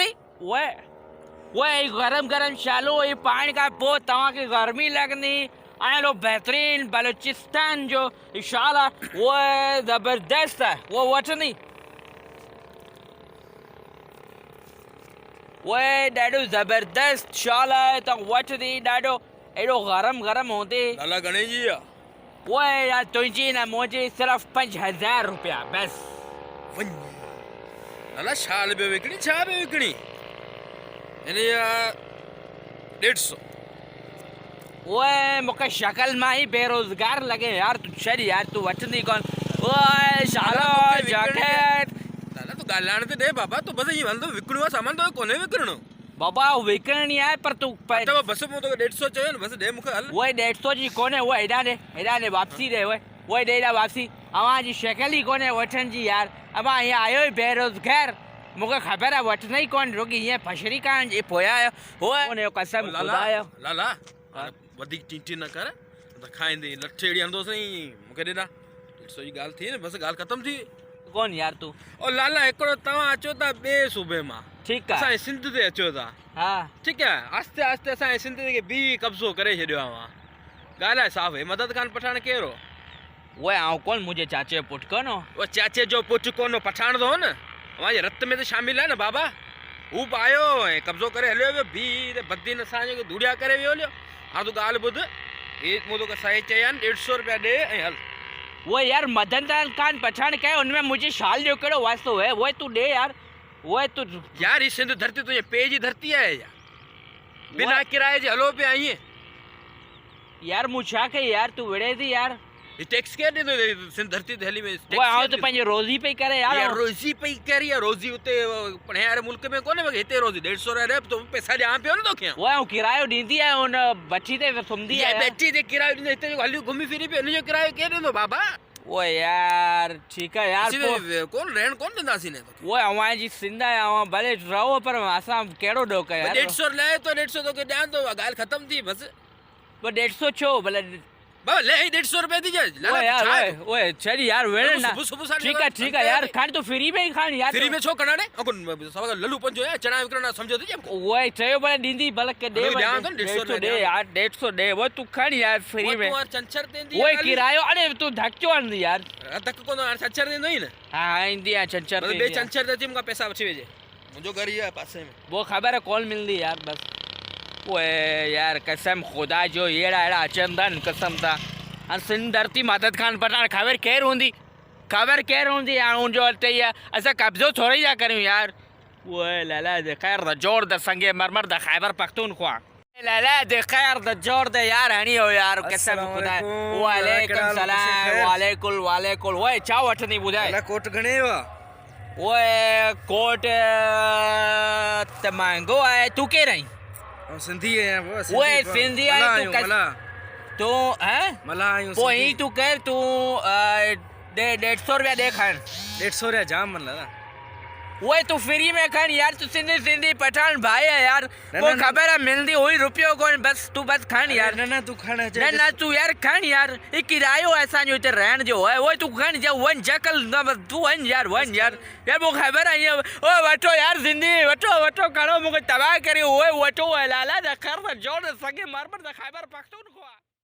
नहीं वही गरम गरम शालू ये पानी का बहुत तवा की गर्मी लगनी आए लो बेहतरीन बलूचिस्तान जो इंशाल्लाह वो जबरदस्त है वो वटनी वो डाडो जबरदस्त शाला है तो वटनी डाडो एडो गरम गरम होते लाला गणेश जी वो यार तुझी ना मुझे सिर्फ 5000 रुपया बस लाला शाल बे विकणी छा बे विकणी यानी 150 ओए मुके शक्ल में ही बेरोजगार लगे यार तू चल यार तू वटनी कौन ओए शालो जैकेट लाला तू गालाण ते दे बाबा तू बस ये वांदो विकणवा सामान तो कोने विकणो बाबा विकणी है पर तू तो बस मो तो 150 चयो ने बस दे मुके हल ओए 150 जी कोने वो एडा ने वापसी दे ओए देदा वापसी अवा जी शक्ल ही कोने वठन जी यार अमा यहाँ आयो बेरोजगार मुके खबर है वट नहीं कौन रोगी ये फशरी कान ये पोया है ओए कसम खुदाया लाला वधिक टीटी न कर त खाइंदे लठेड़ी हंदोस नहीं मुके देना 150 जी गाल थी ने बस गाल खत्म थी कौन यार तू ओ लाला एकड़ो तवा अचो ता बे सूबे मा ठीक है असा सिंध ते अचो ता हां ठीक है आस्ते आस्ते असा सिंध के बी कब्जो करे छडियो आवा गाल है साफ है मदद खान पठान केरो वो आऊ कौन मुझे चाचे पुट कोनो वो चाचे जो पुट कोनो पठान दो न हमारे रत में तो शामिल है ना बाबा ऊ पायो है कब्जो करे हलियो बी बद्दी न साजो के धुड़िया करे वियो हाँ तो गाल बुध एक मोदो का सही चयन 150 रुपया दे हल वो यार मदन खान पठान क्या है उनमें मुझे शाल जो करो वास्तव है वो तू दे यार वो तू यार ये सिंध धरती तो ये पेज ही धरती है यार बिना किराए जे हलो पे आई है यार मुझा के यार तू विड़े थी यार ये टैक्स क्या दे दो सिंध धरती दिल्ली में वो आओ तो पंजे रोजी पे करे यार रोजी पे करी है रोजी उते पण यार मुल्क में कोने हिते रोजी 150 रे तो पैसा जा पे न तो क्या वो किरायो दींदी है उन बच्ची ते सुमदी है ये बेटी दे किरायो दींदी हिते जो हली घूमी फिरी पे जो किरायो के दो बाबा वो यार ठीक है यार कौन रहन कौन दंदा सी ने वो हवा जी सिंधा है हवा भले रहो पर असा केड़ो डोक है यार 150 ले तो 150 तो के ध्यान तो गाल खत्म थी बस वो 150 छो भले बाबा ले 150 रुपए दीजिए लाला यार ओए चल यार वेण ना ठीक है यार खान तो फ्री में ही खान यार फ्री में छो कना ने अकोन सब लल्लू पंजो है चना विकरना समझो दीजिए ओए चयो भले दींदी भले के दे 150 दे यार 150 दे वो तू खान यार फ्री में तू चंचर देंदी ओए किरायो अरे तू धक्चो आंदी यार धक को चंचर देंदो ही ना हां इंदिया चंचर बे चंचर देती मुका पैसा बची वेजे मुझो घर ही है पास में वो खबर है कॉल मिलदी यार बस ओए यार कसम खुदा जो येड़ा एड़ा चंदन कसम था और सिंध धरती मदद खान पठान खबर केर होंदी यार उन जो अते या ऐसा कब्जो थोड़ी जा करूं यार वो लाला दे खैर द जोर द संगे मरमर द खैबर पख्तूनख्वा लाला दे खैर द जोर द यार हनी हो यार कसम खुदा वालेकुम सलाम वालेकुम ओए चा वठनी बुधाए ला कोट गणे वा ओए कोट त मांगो है तू के रही सिंधी है वो ओए सिंधी है तू हैं मला आयो वो ही तू कर तू 150 रुपया दे खान 150 रे जाम मन लगा वो तू फ्री में खान यार तू सिंधी पठान भाई है यार वो खबर है मिलती हुई रुपयों को बस तू बस खान यार ना तू खाना ना तू यार खान यार ये किरायो ऐसा जो इधर रहन जो है वो तू खान जा वन जकल ना बस तू वन यार यार वो खबर है ये ओ वटो यार जिंदगी वटो करो मुझे तबाह करी हुए वटो है लाला द कर जोर सके मार पर द खैबर पख्तूनख्वा